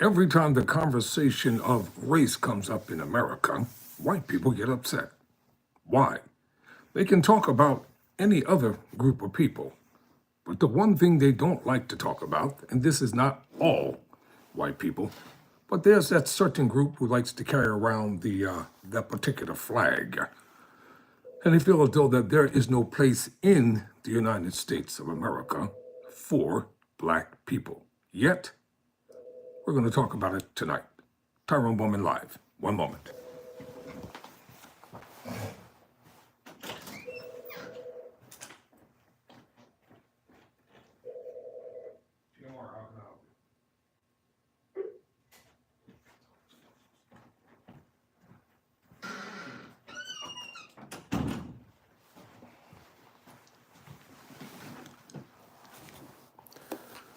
Every time the conversation of race comes up in America, white people get upset. Why? They can talk about any other group of people, but the one thing they don't like to talk about, and this is not all white people, but there's that certain group who likes to carry around that particular flag. And they feel as though that there is no place in the United States of America for black people. Yet, we're going to talk about it tonight. Tyrone Bowman Live. One moment.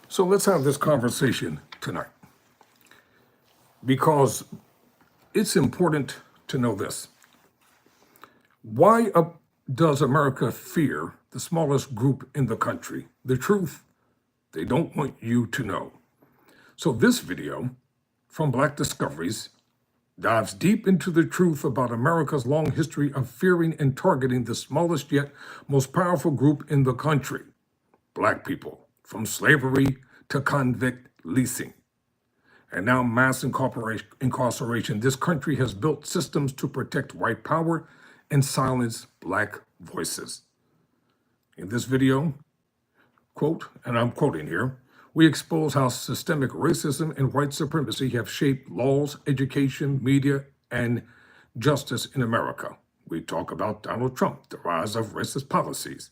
So let's have this conversation tonight, because it's important to know this. Why does America fear the smallest group in the country? The truth, they don't want you to know. So this video from Black Discoveries dives deep into the truth about America's long history of fearing and targeting the smallest yet most powerful group in the country, black people, from slavery to convict leasing. And now mass incarceration. This country has built systems to protect white power and silence black voices. In this video, quote, and I'm quoting here, we expose how systemic racism and white supremacy have shaped laws, education, media, and justice in America. We talk about Donald Trump, the rise of racist policies,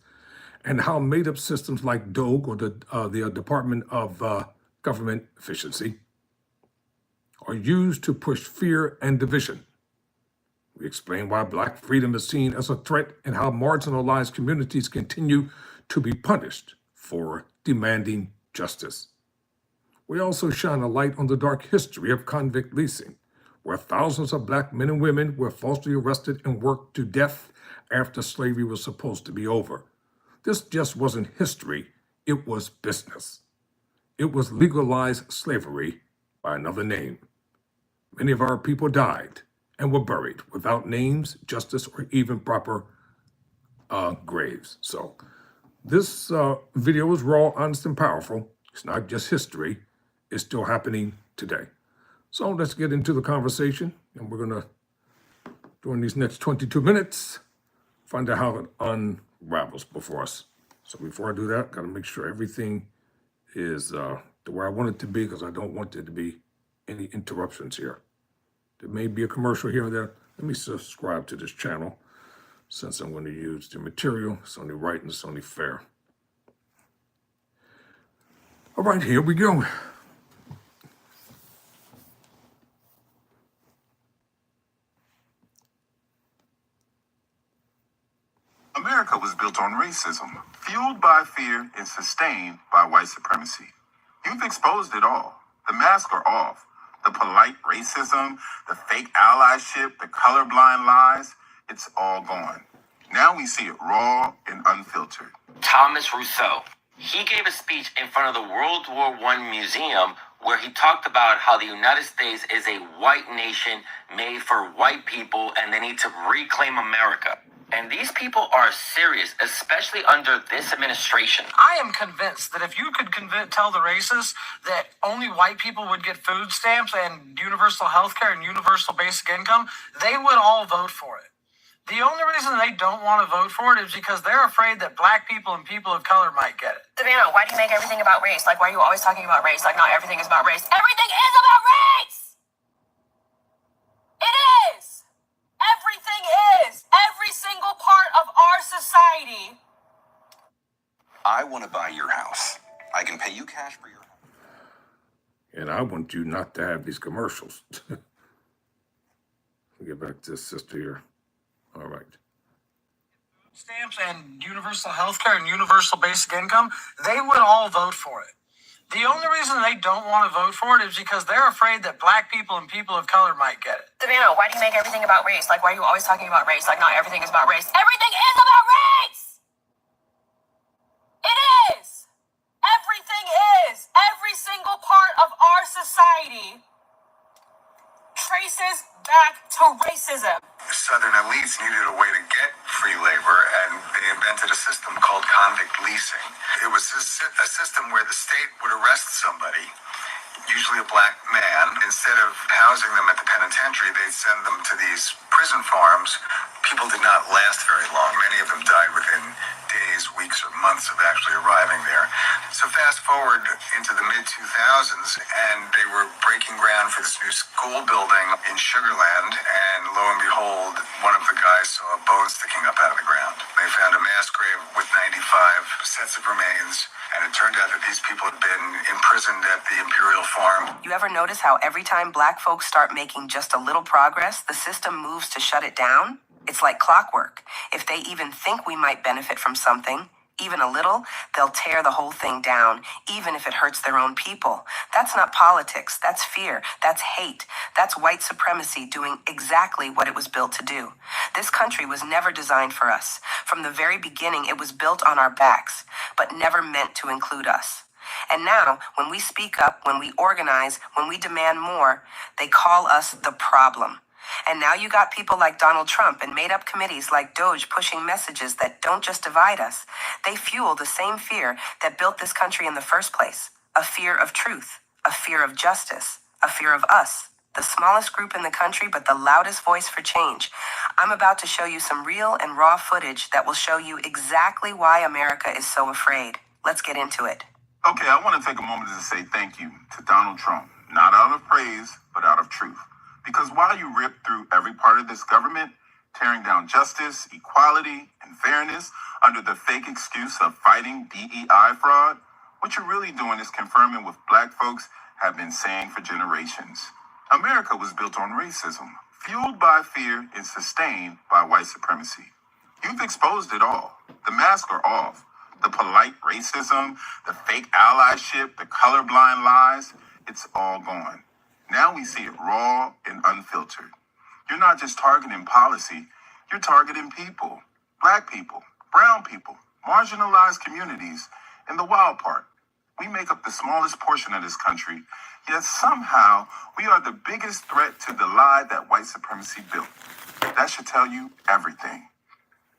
and how made-up systems like DOGE, or the Department of Government Efficiency, are used to push fear and division. We explain why black freedom is seen as a threat and how marginalized communities continue to be punished for demanding justice. We also shine a light on the dark history of convict leasing, where thousands of black men and women were falsely arrested and worked to death after slavery was supposed to be over. This just wasn't history, it was business. It was legalized slavery by another name. Many of our people died and were buried without names, justice, or even proper graves. So this video is raw, honest, and powerful. It's not just history, it's still happening today. So let's get into the conversation, and we're gonna, during these next 22 minutes, find out how it unravels before us. So before I do that, gotta make sure everything is the way I want it to be, because I don't want there to be any interruptions here. There may be a commercial here and there. Let me subscribe to this channel, since I'm going to use the material. It's only right and it's only fair. All right, here we go. America was built on racism, fueled by fear and sustained by white supremacy. You've exposed it all. The masks are off. The polite racism, the fake allyship, the colorblind lies, it's all gone. Now we see it raw and unfiltered. Thomas Rousseau, he gave a speech in front of the World War I Museum where he talked about how the United States is a white nation made for white people and they need to reclaim America. And these people are serious, especially under this administration. I am convinced that if you could tell the racists that only white people would get food stamps and universal health care and universal basic income, they would all vote for it. The only reason they don't want to vote for it is because they're afraid that black people and people of color might get it. Savannah, why do you make everything about race? Like, why are you always talking about race? Like, not everything is about race. Everything is about race! It is! Everything is! Every single part of our society. I want to buy your house. I can pay you cash for your house. And I want you not to have these commercials. Get back to this sister here. All right. Stamps and universal health care and universal basic income, they would all vote for it. The only reason they don't want to vote for it is because they're afraid that black people and people of color might get it. Savannah, why do you make everything about race? Like, why are you always talking about race? Like, not everything is about race. Everything is about race! It is! Everything is! Every single part of our society society traces back to racism. Southern elites needed a way to get free labor, and they invented a system called convict leasing. It was a system where the state would arrest somebody, usually a black man. Instead of housing them at the penitentiary, they'd send them to these prison farms. People did not last very long. Many of them died within days, weeks, or months of actually arriving there. So fast forward into the mid-2000s, and they were breaking ground for this new school building in Sugarland, and lo and behold, one of the guys saw a bone sticking up out of the ground. They found a mass grave with 95 sets of remains, and it turned out that these people had been imprisoned at the Imperial Farm. You ever notice how every time black folks start making just a little progress, the system moves to shut it down? It's like clockwork. If they even think we might benefit from something, even a little, they'll tear the whole thing down, even if it hurts their own people. That's not politics. That's fear. That's hate. That's white supremacy doing exactly what it was built to do. This country was never designed for us. From the very beginning, it was built on our backs, but never meant to include us. And now, when we speak up, when we organize, when we demand more, they call us the problem. And now you got people like Donald Trump and made-up committees like Doge pushing messages that don't just divide us. They fuel the same fear that built this country in the first place. A fear of truth, a fear of justice, a fear of us. The smallest group in the country, but the loudest voice for change. I'm about to show you some real and raw footage that will show you exactly why America is so afraid. Let's get into it. Okay, I want to take a moment to say thank you to Donald Trump, not out of praise, but out of truth. Because while you rip through every part of this government, tearing down justice, equality, and fairness under the fake excuse of fighting DEI fraud, what you're really doing is confirming what black folks have been saying for generations. America was built on racism, fueled by fear and sustained by white supremacy. You've exposed it all. The masks are off. The polite racism, the fake allyship, the colorblind lies, it's all gone. Now we see it raw and unfiltered. You're not just targeting policy, you're targeting people. Black people, brown people, marginalized communities, and the wild part. We make up the smallest portion of this country, yet somehow we are the biggest threat to the lie that white supremacy built. That should tell you everything.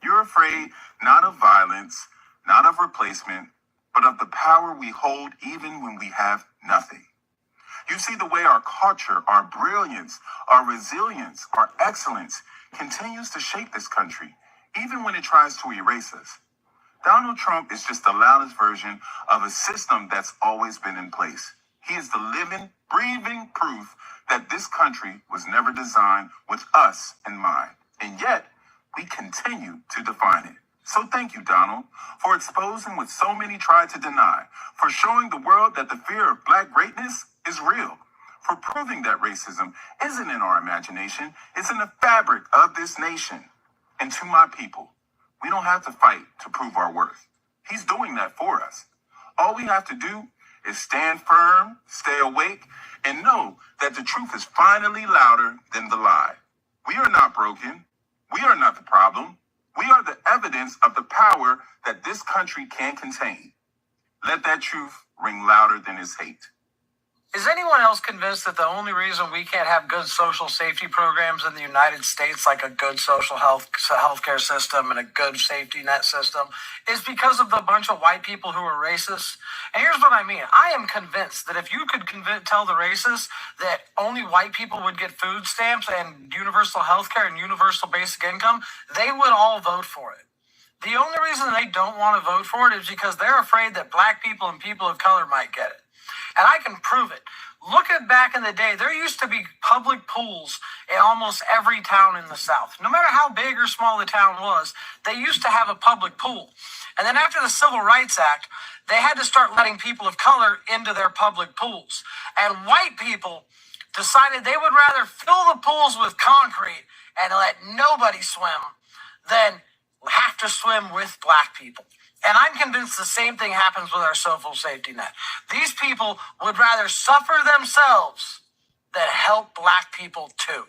You're afraid not of violence, not of replacement, but of the power we hold even when we have nothing. You see the way our culture, our brilliance, our resilience, our excellence continues to shape this country, even when it tries to erase us. Donald Trump is just the loudest version of a system that's always been in place. He is the living, breathing proof that this country was never designed with us in mind. And yet, we continue to define it. So thank you, Donald, for exposing what so many tried to deny, for showing the world that the fear of black greatness is real, for proving that racism isn't in our imagination, it's in the fabric of this nation. And to my people, we don't have to fight to prove our worth. He's doing that for us. All we have to do is stand firm, stay awake, and know that the truth is finally louder than the lie. We are not broken. We are not the problem. We are the evidence of the power that this country can contain. Let that truth ring louder than its hate. Is anyone else convinced that the only reason we can't have good social safety programs in the United States, like a good social healthcare system and a good safety net system, is because of the bunch of white people who are racist? And here's what I mean. I am convinced that if you could tell the racists that only white people would get food stamps and universal healthcare and universal basic income, they would all vote for it. The only reason they don't want to vote for it is because they're afraid that black people and people of color might get it. And I can prove it. Look at back in the day, there used to be public pools in almost every town in the South. No matter how big or small the town was, they used to have a public pool. And then after the Civil Rights Act, they had to start letting people of color into their public pools. And white people decided they would rather fill the pools with concrete and let nobody swim than have to swim with black people. And I'm convinced the same thing happens with our social safety net. These people would rather suffer themselves than help black people too.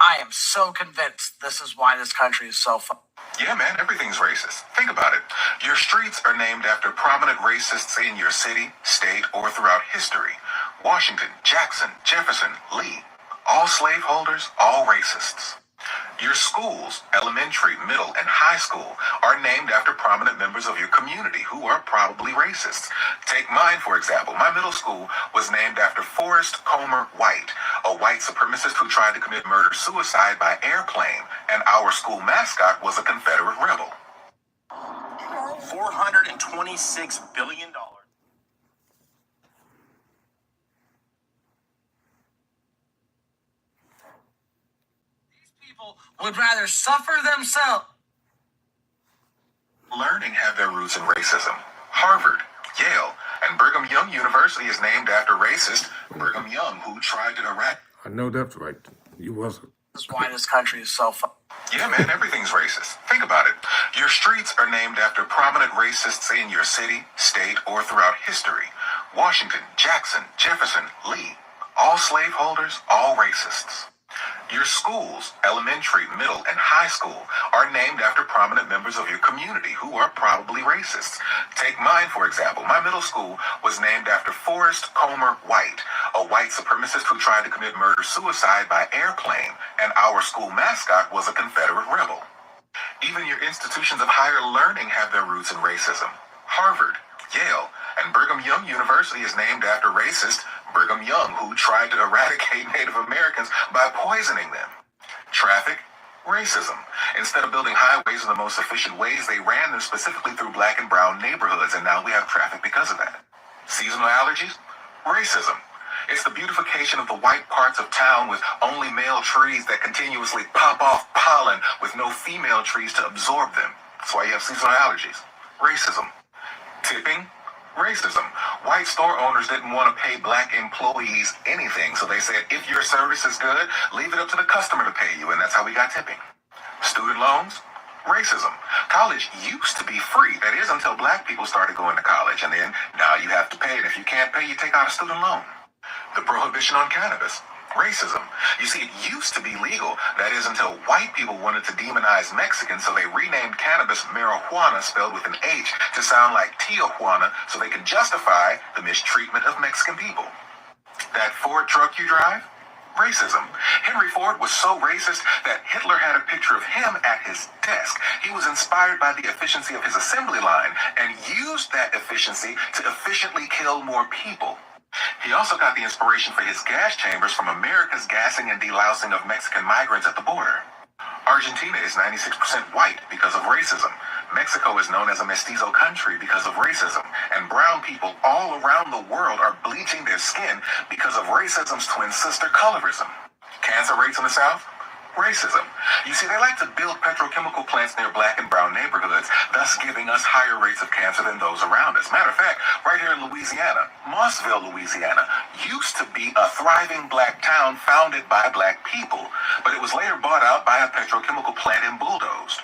I am so convinced this is why this country is so fun. Yeah, man, everything's racist. Think about it. Your streets are named after prominent racists in your city, state, or throughout history. Washington, Jackson, Jefferson, Lee. All slaveholders, all racists. Your schools, elementary, middle, and high school, are named after prominent members of your community who are probably racists. Take mine, for example. My middle school was named after Forrest Comer White, a white supremacist who tried to commit murder-suicide by airplane, and our school mascot was a Confederate rebel. $426 billion. People would rather suffer themselves. Learning have their roots in racism. Harvard, Yale, and Brigham Young University is named after racist Brigham Young, who tried to eradicate. I know that's right. You wasn't. That's why this country is so fun. Yeah, man, everything's racist. Think about it. Your streets are named after prominent racists in your city, state, or throughout history. Washington, Jackson, Jefferson, Lee. All slaveholders, all racists. Your schools, elementary, middle, and high school, are named after prominent members of your community who are probably racists. Take mine, for example. My middle school was named after Forrest Comer White, a white supremacist who tried to commit murder-suicide by airplane, and our school mascot was a Confederate rebel. Even your institutions of higher learning have their roots in racism. Harvard, Yale, and Brigham Young University is named after racist Brigham Young, who tried to eradicate Native Americans by poisoning them. Traffic, racism. Instead of building highways in the most efficient ways, they ran them specifically through black and brown neighborhoods, and now we have traffic because of that. Seasonal allergies, racism. It's the beautification of the white parts of town with only male trees that continuously pop off pollen with no female trees to absorb them. That's why you have seasonal allergies. Racism. Tipping, racism. White store owners didn't want to pay black employees anything, so they said, if your service is good, leave it up to the customer to pay you, and that's how we got tipping. Student loans, racism. College used to be free. That is until black people started going to college, and then now you have to pay, and if you can't pay, you take out a student loan. The prohibition on cannabis, racism. You see, it used to be legal. That is until white people wanted to demonize Mexicans, so they renamed cannabis marijuana, spelled with an H, to sound like Tijuana, so they could justify the mistreatment of Mexican people. That Ford truck you drive? Racism. Henry Ford was so racist that Hitler had a picture of him at his desk. He was inspired by the efficiency of his assembly line and used that efficiency to efficiently kill more people. He also got the inspiration for his gas chambers from America's gassing and delousing of Mexican migrants at the border. Argentina is 96% white because of racism. Mexico is known as a mestizo country because of racism. And brown people all around the world are bleaching their skin because of racism's twin sister, colorism. Cancer rates in the South? Racism. You see, they like to build petrochemical plants near black and brown neighborhoods, thus giving us higher rates of cancer than those around us. Matter of fact, right here in Louisiana, Mossville, Louisiana, used to be a thriving black town founded by black people, but it was later bought out by a petrochemical plant and bulldozed.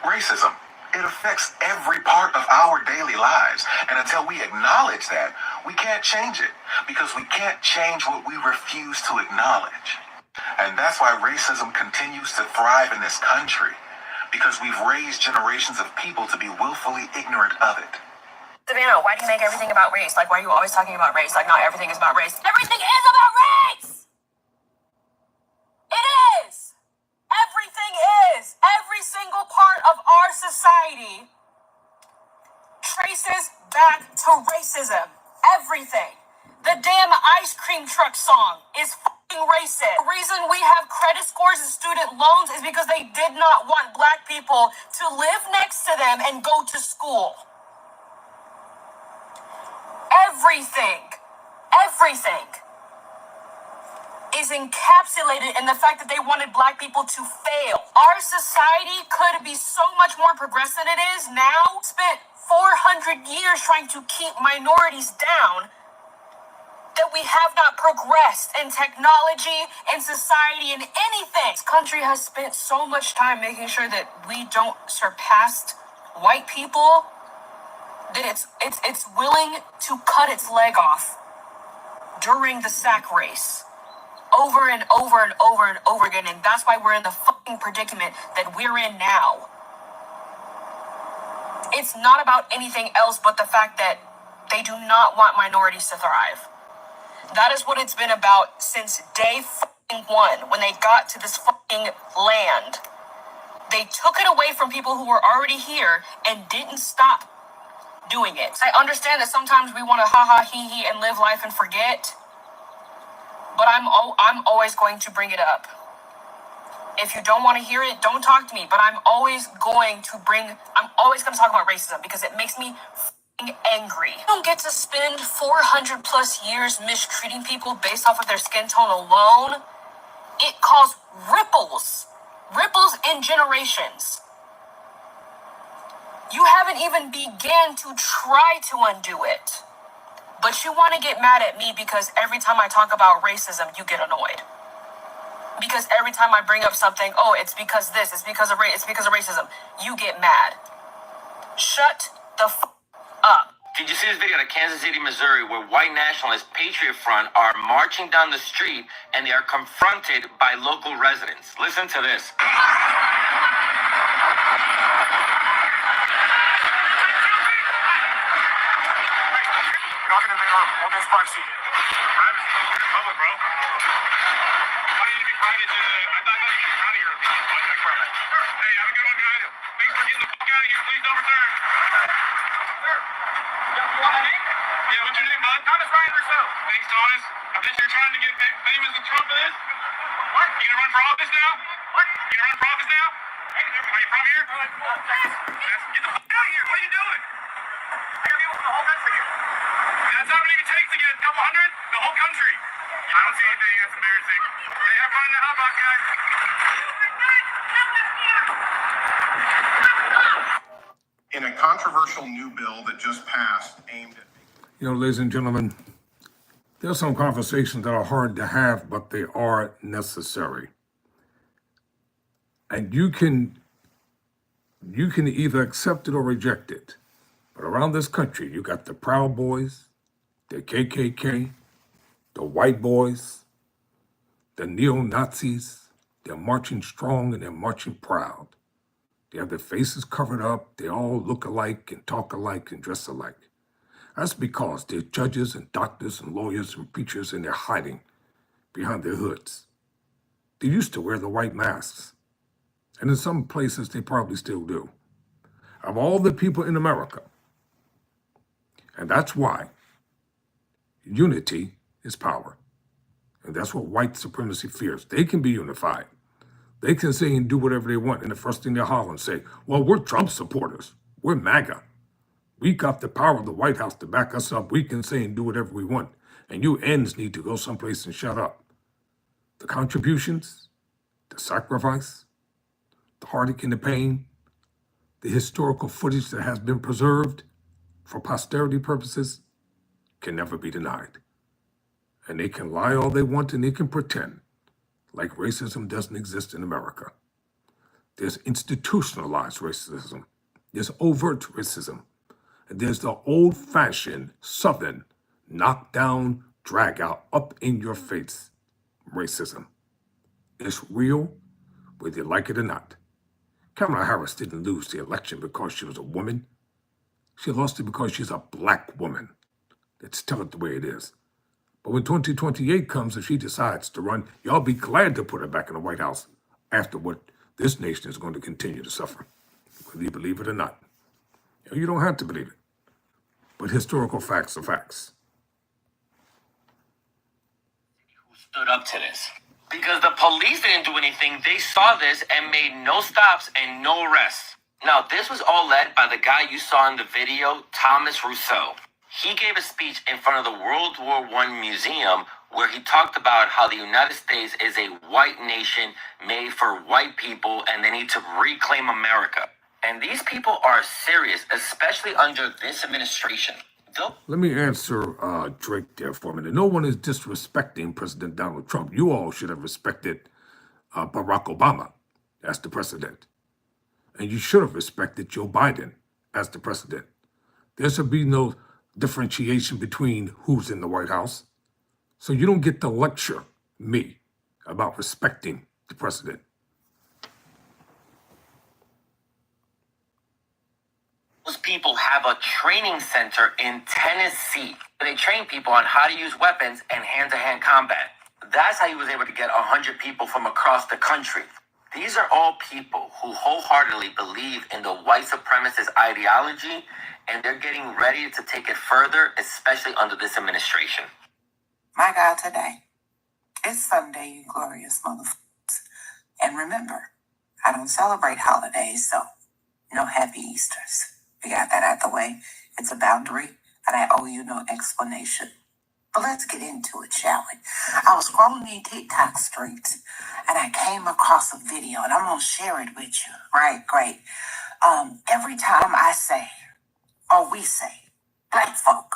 Racism. It affects every part of our daily lives, and until we acknowledge that, we can't change it, because we can't change what we refuse to acknowledge. And that's why racism continues to thrive in this country, because we've raised generations of people to be willfully ignorant of it. Savannah, why do you make everything about race? Like, why are you always talking about race? Like, not everything is about race. Everything is about race! It is! Everything is! Every single part of our society traces back to racism. Everything. The damn ice cream truck song is racist. The reason we have credit scores and student loans is because they did not want black people to live next to them and go to school. Everything is encapsulated in the fact that they wanted black people to fail. Our society could be so much more progressive than it is now. Spent 400 years trying to keep minorities down, that we have not progressed in technology, in society, in anything. This country has spent so much time making sure that we don't surpass white people, that it's willing to cut its leg off during the sack race over and over and over and over again. And that's why we're in the fucking predicament that we're in now. It's not about anything else but the fact that they do not want minorities to thrive. That is what it's been about since day one. When they got to this fucking land, they took it away from people who were already here and didn't stop doing it. I understand that sometimes we want to ha ha he he and live life and forget, but I'm always going to bring it up. If you don't want to hear it, don't talk to me. But I'm always going to talk about racism because it makes me fucking angry. You don't get to spend 400 plus years mistreating people based off of their skin tone alone. It caused ripples in generations. You haven't even began to try to undo it. But you want to get mad at me because every time I talk about racism, you get annoyed. Because every time I bring up something, oh, it's because this, it's because of racism, you get mad. Shut the up. Did you see this video out of Kansas City, Missouri, where white nationalists, Patriot Front, are marching down the street and they are confronted by local residents? Listen to this. Talking to me on this privacy. Privacy? Public, bro. Why do you need to be private? I thought you were proud of your opinion. Why is that private? Hey, have a good one, guys. Thanks for getting the fuck out of here. Please don't return. Sir. You want my name? Yeah, what's your name, bud? Thomas Ryan Rousseau. Thanks, Thomas. I bet you're trying to get famous with Trump for this. What? You gonna run for office now? What? You gonna run for office now? Are you from here? Get the fuck out of here. What are you doing? I got people from the whole country here. That's not what it even takes to get a couple hundred. The whole country. I don't see anything. That's embarrassing. Hey, have fun in the hot box, guys. In a controversial new bill that just passed aimed at... You know, ladies and gentlemen, there are some conversations that are hard to have, but they are necessary. And you can either accept it or reject it. But around this country, you got the Proud Boys, the KKK, the white boys, the neo-Nazis. They're marching strong and they're marching proud. They have their faces covered up. They all look alike and talk alike and dress alike. That's because they're judges and doctors and lawyers and preachers, and they're hiding behind their hoods. They used to wear the white masks, and in some places they probably still do. Of all the people in America, and that's why unity is power. And that's what white supremacy fears. They can be unified. They can say and do whatever they want. And the first thing they holler and say, well, we're Trump supporters. We're MAGA. We got the power of the White House to back us up. We can say and do whatever we want. And you ends need to go someplace and shut up. The contributions, the sacrifice, the heartache and the pain, the historical footage that has been preserved for posterity purposes can never be denied. And they can lie all they want and they can pretend like racism doesn't exist in America. There's institutionalized racism. There's overt racism. And there's the old-fashioned Southern knock-down, drag-out, up-in-your-face racism. It's real, whether you like it or not. Kamala Harris didn't lose the election because she was a woman. She lost it because she's a black woman. Let's tell it the way it is. But when 2028 comes, if she decides to run, y'all be glad to put her back in the White House after what this nation is going to continue to suffer, whether you believe it or not. You don't have to believe it, but historical facts are facts. Who stood up to this? Because the police didn't do anything. They saw this and made no stops and no arrests. Now, this was all led by the guy you saw in the video, Thomas Rousseau. He gave a speech in front of the World War I Museum where he talked about how the United States is a white nation made for white people and they need to reclaim America. And these people are serious, especially under this administration. Let me answer Drake there for a minute. No one is disrespecting President Donald Trump. You all should have respected Barack Obama as the president. And you should have respected Joe Biden as the president. There should be no differentiation between who's in the White House. So you don't get to lecture me about respecting the president. Those people have a training center in Tennessee. They train people on how to use weapons and hand-to-hand combat. That's how he was able to get 100 people from across the country. These are all people who wholeheartedly believe in the white supremacist ideology, and they're getting ready to take it further, especially under this administration. My God, today, it's Sunday, you glorious motherfuckers. And remember, I don't celebrate holidays, so no happy Easters. We got that out the way. It's a boundary, and I owe you no explanation. But let's get into it, shall we? I was scrolling the TikTok streets, and I came across a video, and I'm going to share it with you. Right, great. Every time I say, or we say, black folk,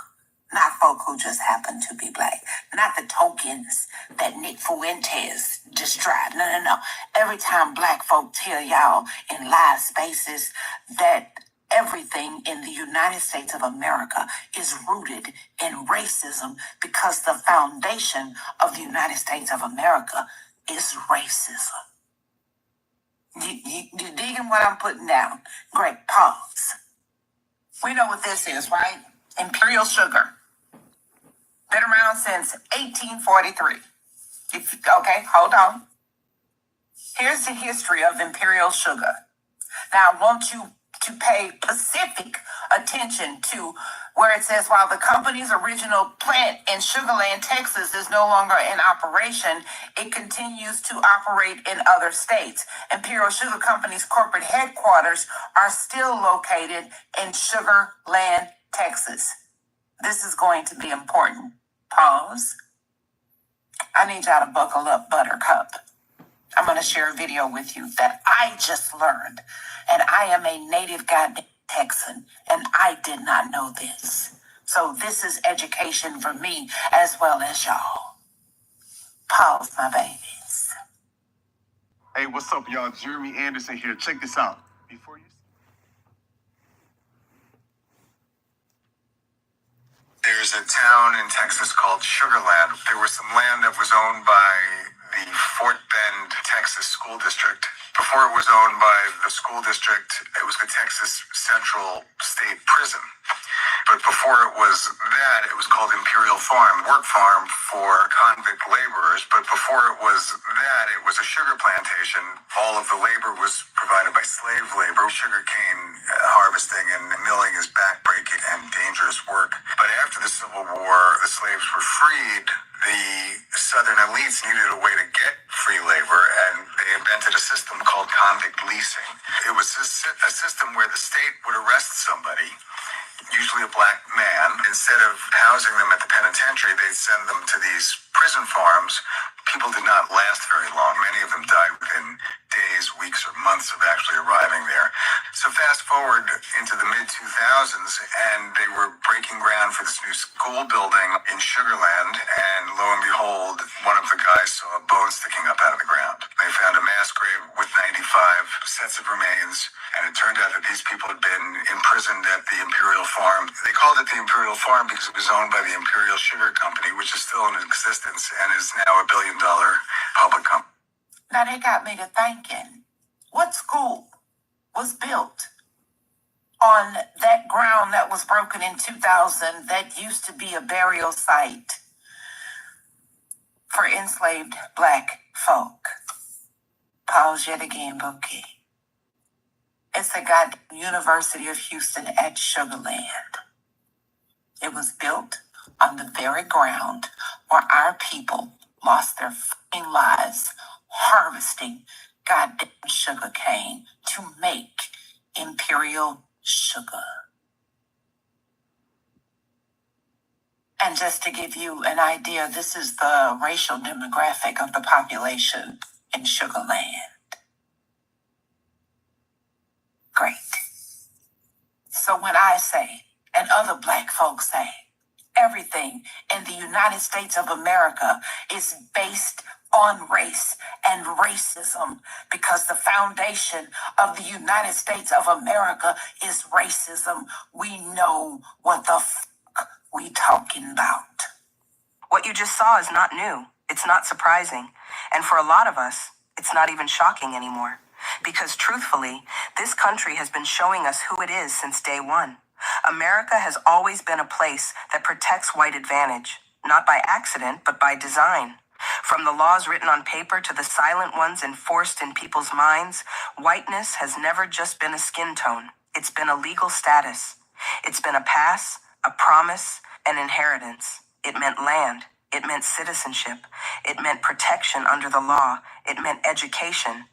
not folk who just happen to be black, not the tokens that Nick Fuentes described. No. Every time black folk tell y'all in live spaces that everything in the United States of America is rooted in racism because the foundation of the United States of America is racism. You digging what I'm putting down? Great, pause. We know what this is, right? Imperial sugar. Been around since 1843. Okay, hold on. Here's the history of imperial sugar. Now, I want you to pay specific attention to where it says, while the company's original plant in Sugar Land, Texas is no longer in operation, it continues to operate in other states. Imperial Sugar Company's corporate headquarters are still located in Sugar Land, Texas. This is going to be important. Pause. I need y'all to buckle up, Buttercup. I'm going to share a video with you that I just learned. And I am a native goddamn Texan, and I did not know this. So this is education for me as well as y'all. Pause, my babies. Hey, what's up, y'all? Jeremy Anderson here. Check this out. There's a town in Texas called Sugar Land. There was some land that was owned by the Fort Bend, Texas School District. Before it was owned by the school district, it was the Texas Central State Prison. But before it was that, it was called Imperial Farm, work farm for convict laborers. But before it was that, it was a sugar plantation. All of the labor was provided by slave labor. Sugarcane harvesting and milling is backbreaking and dangerous work. But after the Civil War, the slaves were freed. The Southern elites needed a way to get free labor, and they invented a system called convict leasing. It was a system where the state would arrest somebody, usually a black man. Instead of housing them at the penitentiary, they'd send them to these prison farms. People did not last very long. Many of them died within days, weeks, or months of actually arriving there. So fast forward into the mid-2000s, and they were breaking ground for this new school building in Sugar Land, and lo and behold, one of the guys saw a bone sticking up out of the ground. They found a mass grave with 95 sets of remains, and it turned out that these people had been imprisoned at the Imperial Farm. They called it the Imperial Farm because it was owned by the Imperial Sugar Company, which is still in existence and is now a billion-dollar public company. Now they got me to thinking, what school was built on that ground that was broken in 2000 that used to be a burial site for enslaved black folk? Pause yet again, Bookie. It's the goddamn University of Houston at Sugar Land. It was built on the very ground where our people lost their fucking lives harvesting goddamn sugar cane to make imperial sugar. And just to give you an idea, this is the racial demographic of the population in Sugar Land. Great. So when I say, and other black folks say, everything in the United States of America is based on race and racism because the foundation of the United States of America is racism, we know what the fuck we talking about. What you just saw is not new. It's not surprising. And for a lot of us, it's not even shocking anymore. Because truthfully, this country has been showing us who it is since day one. America has always been a place that protects white advantage, not by accident, but by design. From the laws written on paper to the silent ones enforced in people's minds, whiteness has never just been a skin tone. It's been a legal status. It's been a pass, a promise, an inheritance. It meant land. It meant citizenship. It meant protection under the law. It meant education.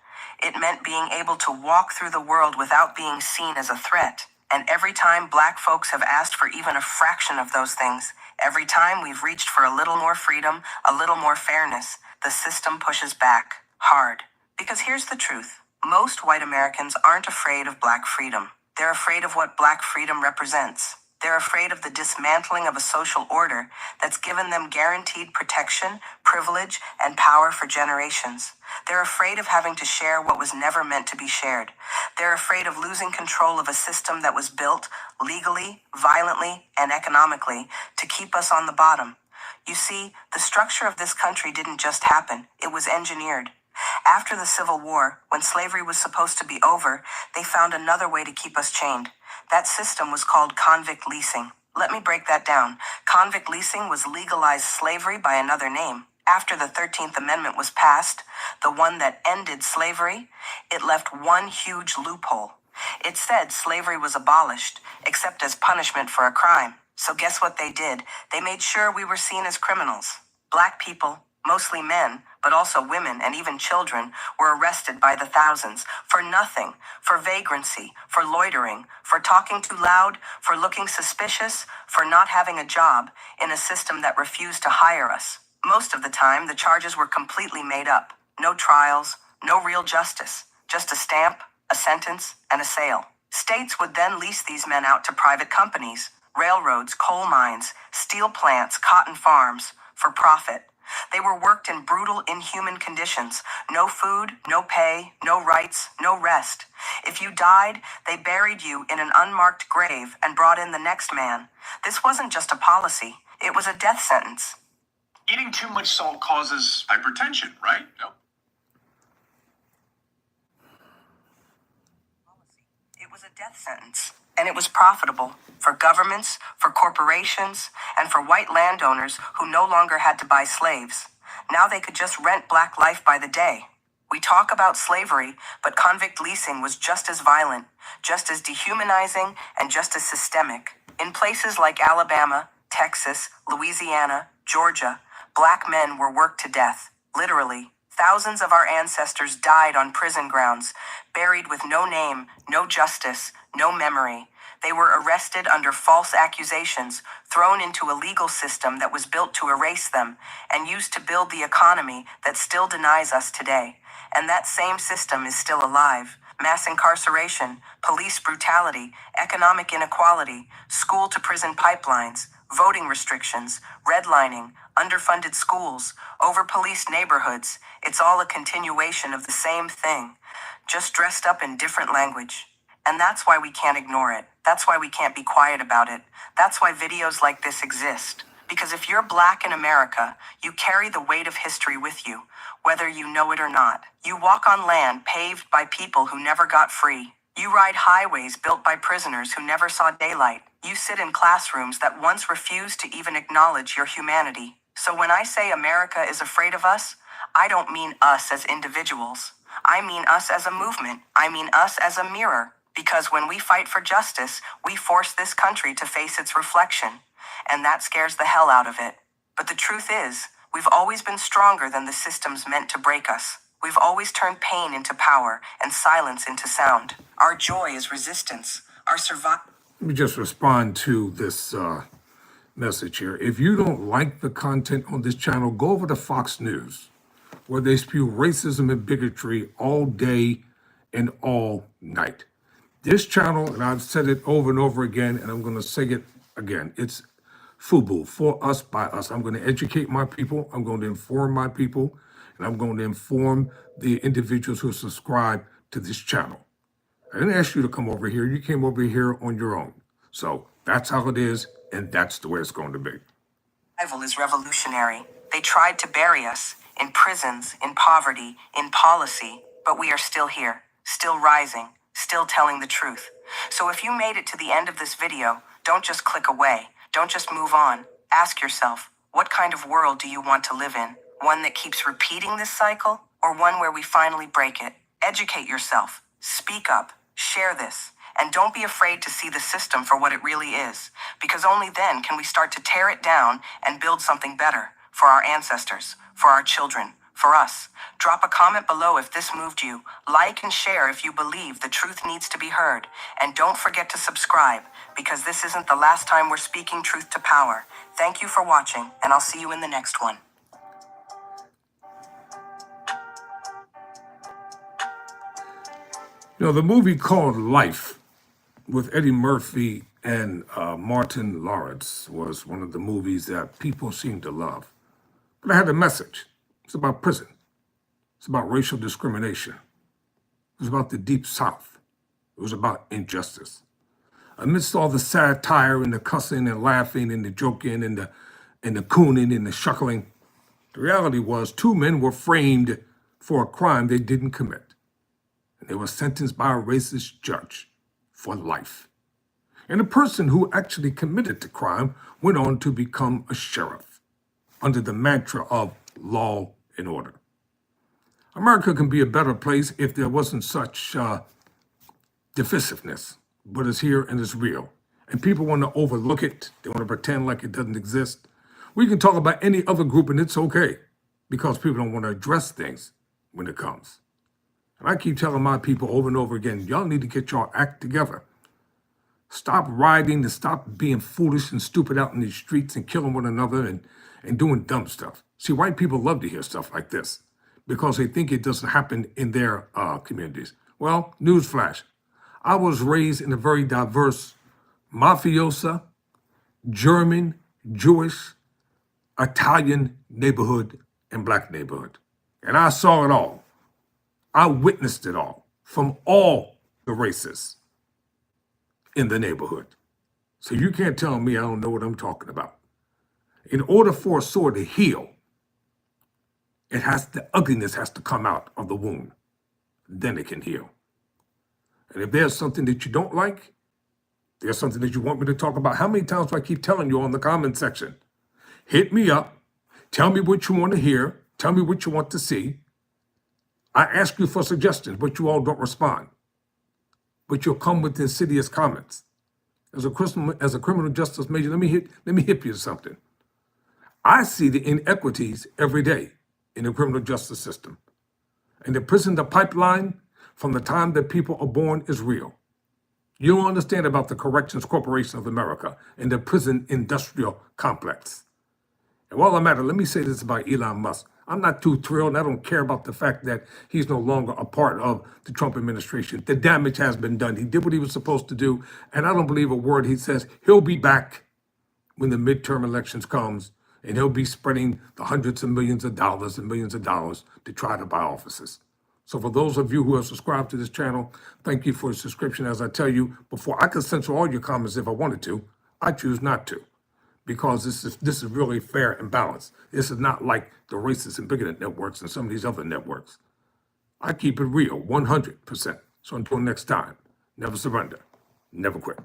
It meant being able to walk through the world without being seen as a threat. And every time black folks have asked for even a fraction of those things, every time we've reached for a little more freedom, a little more fairness, the system pushes back, hard. Because here's the truth. Most white Americans aren't afraid of black freedom. They're afraid of what black freedom represents. They're afraid of the dismantling of a social order that's given them guaranteed protection, privilege, and power for generations. They're afraid of having to share what was never meant to be shared. They're afraid of losing control of a system that was built legally, violently, and economically to keep us on the bottom. You see, the structure of this country didn't just happen, it was engineered. After the Civil War, when slavery was supposed to be over, they found another way to keep us chained. That system was called convict leasing. Let me break that down. Convict leasing was legalized slavery by another name. After the 13th Amendment was passed, the one that ended slavery, it left one huge loophole. It said slavery was abolished, except as punishment for a crime. So guess what they did? They made sure we were seen as criminals. Black people, mostly men, but also women and even children, were arrested by the thousands for nothing, for vagrancy, for loitering, for talking too loud, for looking suspicious, for not having a job in a system that refused to hire us. Most of the time, the charges were completely made up. No trials, no real justice, just a stamp, a sentence, and a sale. States would then lease these men out to private companies, railroads, coal mines, steel plants, cotton farms, for profit. They were worked in brutal, inhuman conditions. No food, no pay, no rights, no rest. If you died, they buried you in an unmarked grave and brought in the next man. This wasn't just a policy. It was a death sentence. Eating too much salt causes hypertension, right? No. It was a death sentence. And it was profitable for governments, for corporations, and for white landowners who no longer had to buy slaves. Now they could just rent black life by the day. We talk about slavery, but convict leasing was just as violent, just as dehumanizing, and just as systemic. In places like Alabama, Texas, Louisiana, Georgia, black men were worked to death, literally. Thousands of our ancestors died on prison grounds, buried with no name, no justice, no memory. They were arrested under false accusations, thrown into a legal system that was built to erase them, and used to build the economy that still denies us today. And that same system is still alive. Mass incarceration, police brutality, economic inequality, school-to-prison pipelines, voting restrictions, redlining, underfunded schools, over-policed neighborhoods. It's all a continuation of the same thing, just dressed up in different language. And that's why we can't ignore it. That's why we can't be quiet about it. That's why videos like this exist. Because if you're black in America, you carry the weight of history with you, whether you know it or not. You walk on land paved by people who never got free. You ride highways built by prisoners who never saw daylight. You sit in classrooms that once refused to even acknowledge your humanity. So when I say America is afraid of us, I don't mean us as individuals. I mean us as a movement. I mean us as a mirror. Because when we fight for justice, we force this country to face its reflection. And that scares the hell out of it. But the truth is, we've always been stronger than the systems meant to break us. We've always turned pain into power and silence into sound. Our joy is resistance. Our survival. Let me just respond to this message here. If you don't like the content on this channel, go over to Fox News, where they spew racism and bigotry all day and all night. This channel, and I've said it over and over again, and I'm going to say it again, it's FUBU, for us, by us. I'm going to educate my people, I'm going to inform my people, and I'm going to inform the individuals who subscribe to this channel. I didn't ask you to come over here. You came over here on your own. So that's how it is, and that's the way it's going to be. Survival is revolutionary. They tried to bury us in prisons, in poverty, in policy, but we are still here. still rising, still telling the truth. So if you made it to the end of this video, don't just click away. Don't just move on. Ask yourself, what kind of world do you want to live in? One that keeps repeating this cycle, or one where we finally break it? Educate yourself. Speak up. Share this. And don't be afraid to see the system for what it really is, because only then can we start to tear it down and build something better for our ancestors, for our children, for us. Drop a comment below if this moved you. Like and share if you believe the truth needs to be heard. And don't forget to subscribe, because this isn't the last time we're speaking truth to power. Thank you for watching, and I'll see you in the next one. You know, the movie called Life with Eddie Murphy and Martin Lawrence was one of the movies that people seem to love. But it had a message. It's about prison. It's about racial discrimination. It was about the Deep South. It was about injustice. Amidst all the satire and the cussing and laughing and the joking and the cooning and the shuckling, the reality was 2 men were framed for a crime they didn't commit. And they were sentenced by a racist judge for life. And the person who actually committed the crime went on to become a sheriff under the mantra of law and order. America can be a better place if there wasn't such divisiveness, but it's here and it's real. And people want to overlook it. They want to pretend like it doesn't exist. We can talk about any other group and it's okay, because people don't want to address things when it comes. And I keep telling my people over and over again, y'all need to get your act together. Stop rioting and stop being foolish and stupid out in the streets and killing one another and doing dumb stuff. See, white people love to hear stuff like this because they think it doesn't happen in their communities. Well, newsflash. I was raised in a very diverse mafiosa, German, Jewish, Italian neighborhood and black neighborhood. And I saw it all. I witnessed it all from all the races in the neighborhood. So you can't tell me I don't know what I'm talking about. In order for a sore to heal, the ugliness has to come out of the wound. Then it can heal. And if there's something that you don't like, there's something that you want me to talk about, how many times do I keep telling you on the comment section? Hit me up. Tell me what you want to hear. Tell me what you want to see. I ask you for suggestions, but you all don't respond. But you'll come with insidious comments. As a criminal justice major, let me hit you with something. I see the inequities every day in the criminal justice system. And the prison, the pipeline, from the time that people are born is real. You don't understand about the Corrections Corporation of America and the prison industrial complex. And while I'm at it, let me say this about Elon Musk. I'm not too thrilled. I don't care about the fact that he's no longer a part of the Trump administration. The damage has been done. He did what he was supposed to do, and I don't believe a word he says. He'll be back when the midterm elections comes, and he'll be spreading the hundreds of millions of dollars and millions of dollars to try to buy offices. So for those of you who have subscribed to this channel, thank you for your subscription. As I tell you, before I could censor all your comments if I wanted to, I choose not to. Because this is really fair and balanced. This is not like the racist and bigoted networks and some of these other networks. I keep it real, 100%. So until next time, never surrender, never quit.